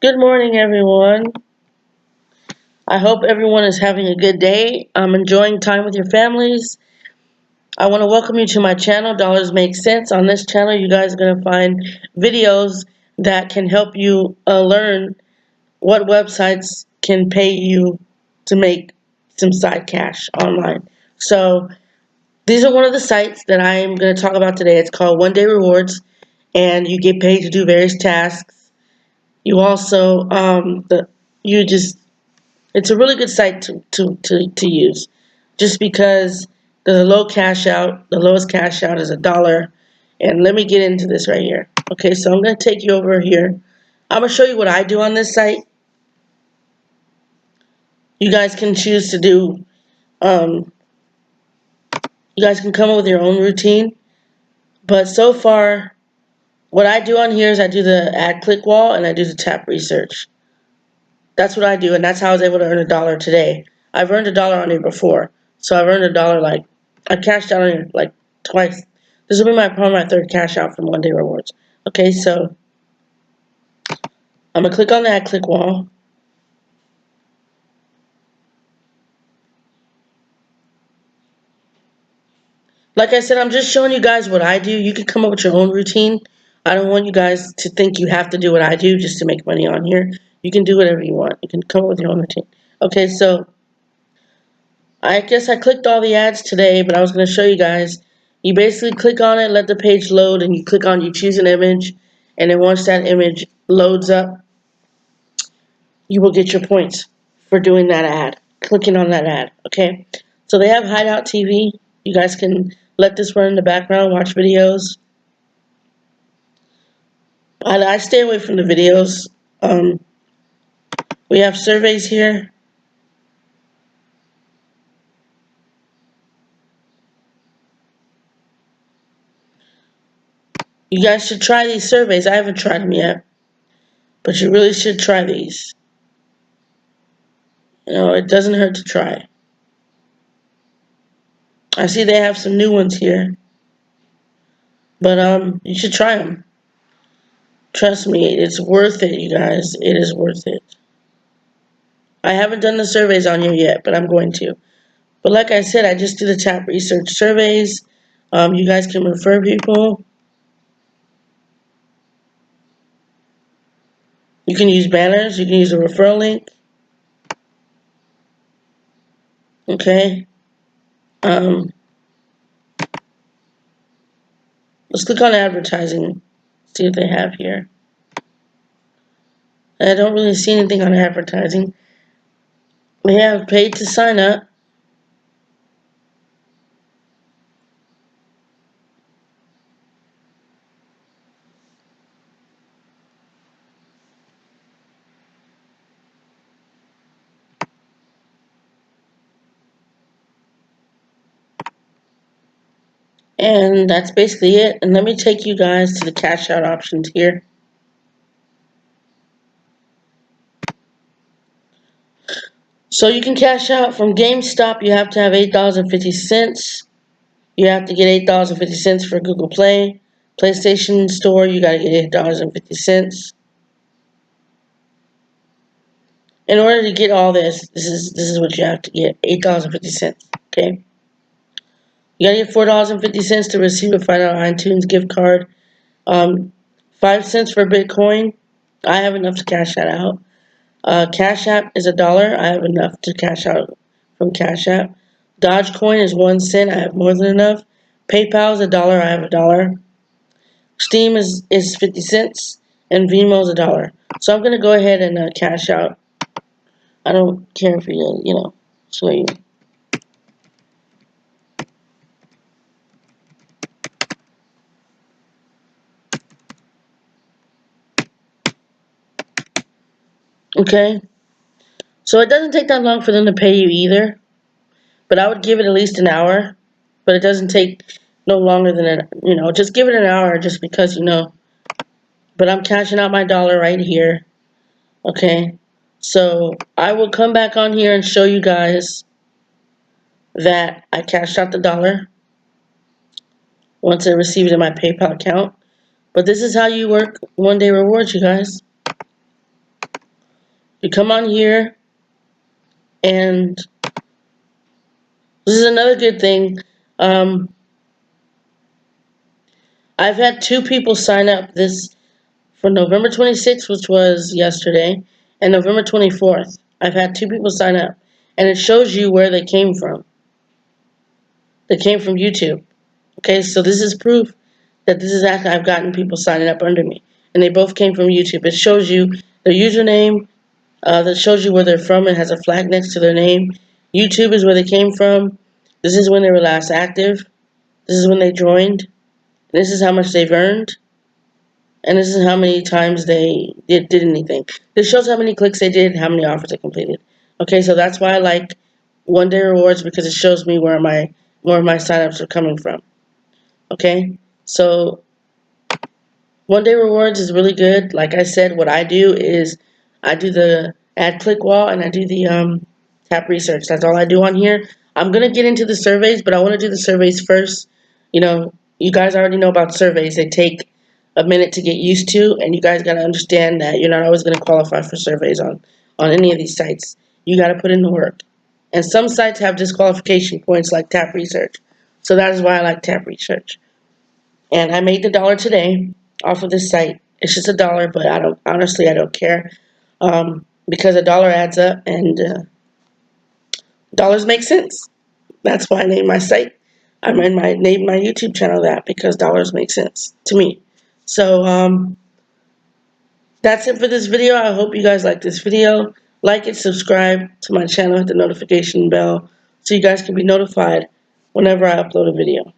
Good morning, everyone. I hope everyone is having a good day. I'm enjoying time with your families. I want to welcome you to my channel, Dollars Make Sense. On this channel, you guys are going to find videos that can help you learn what websites can pay you to make some side cash online. So, these are one of the sites that I am going to talk about today. It's called One Day Rewards, and you get paid to do various tasks. You also, you just It's a really good site to use just because the low cash out, the lowest cash out is $1. And let me get into this right here. Okay, so I'm going to take you over here. I'm going to show you what I do on this site. You guys can choose to do, um, you guys can come up with your own routine. But so far, what I do on here is I do the ad click wall and I do the tap research. That's what I do, and that's how I was able to earn $1 today. I've earned $1 on here before, so I've earned $1 like I cashed out on here like twice. This will be probably my third cash out from One Day Rewards. Okay, so I'm gonna click on that click wall. Like I said, I'm just showing you guys what I do. You can come up with your own routine. I don't want you guys to think you have to do what I do just to make money on here. You can do whatever you want. You can come up with your own routine. Okay, so I guess I clicked all the ads today, but I was going to show you guys. You basically click on it, let the page load, and you choose an image, and then once that image loads up, you will get your points for doing that ad, clicking on that ad, okay? So they have Hideout TV. You guys can let this run in the background, watch videos. I stay away from the videos. Um, we have surveys here. You guys should try these surveys. I haven't tried them yet, but you really should try these. You know, it doesn't hurt to try. I see they have some new ones here, but you should try them. Trust me, it's worth it, you guys. It is worth it. I haven't done the surveys on here yet, but I'm going to. But like I said, I just do the tap research surveys. You guys can refer people. You can use banners. You can use a referral link. Okay. Um, let's click on advertising. See what they have here. I don't really see anything on advertising. We have paid to sign up. And that's basically it. And let me take you guys to the cash out options here. So you can cash out from GameStop. You have to have $8.50. You have to get $8.50 for Google Play. PlayStation Store, you got to get $8.50. In order to get all this is what you have to get, $8.50. Okay. You got to get $4.50 to receive a $5 iTunes gift card. 5 cents for Bitcoin. I have enough to cash that out. Cash App is $1. I have enough to cash out from Cash App. Dogecoin is 1 cent. I have more than enough. PayPal is $1. I have $1. Steam is 50 cents. And Venmo is $1. So I'm gonna go ahead and cash out. I don't care for you, show you. Okay. So it doesn't take that long for them to pay you either. But I would give it at least an hour. But it doesn't take no longer than just give it an hour just because. But I'm cashing out my dollar right here. Okay. So I will come back on here and show you guys that I cashed out the dollar once I receive it in my PayPal account. But this is how you work One Day Rewards, you guys. You come on here, and this is another good thing. I've had 2 people sign up this for November 26th, which was yesterday, and November 24th. I've had 2 people sign up, and it shows you where they came from. They came from YouTube. Okay, so this is proof that this is actually, I've gotten people signing up under me, and they both came from YouTube. It shows you their username, that shows you where they're from. It has a flag next to their name. YouTube is where they came from. This is when they were last active. This is when they joined. This is how much they've earned. And this is how many times they did anything. This shows how many clicks they did, how many offers they completed. Okay, so that's why I like One Day Rewards, because it shows me where my signups are coming from. Okay, so One Day Rewards is really good. Like I said, what I do is I do the ad click wall and I do the tap research. That's all I do on here. I'm gonna get into the surveys, but I want to do the surveys first. You know, you guys already know about surveys. They take a minute to get used to, and you guys gotta understand that you're not always gonna qualify for surveys on any of these sites. You gotta put in the work. And some sites have disqualification points like tap research. So that is why I like tap research. And I made the dollar today off of this site. It's just $1, but I don't care, because a dollar adds up, and dollars make sense. That's why I named my site. Named my YouTube channel that, because dollars make sense to me. So that's it for this video. I hope you guys like this video. Like it, subscribe to my channel, hit the notification bell so you guys can be notified whenever I upload a video.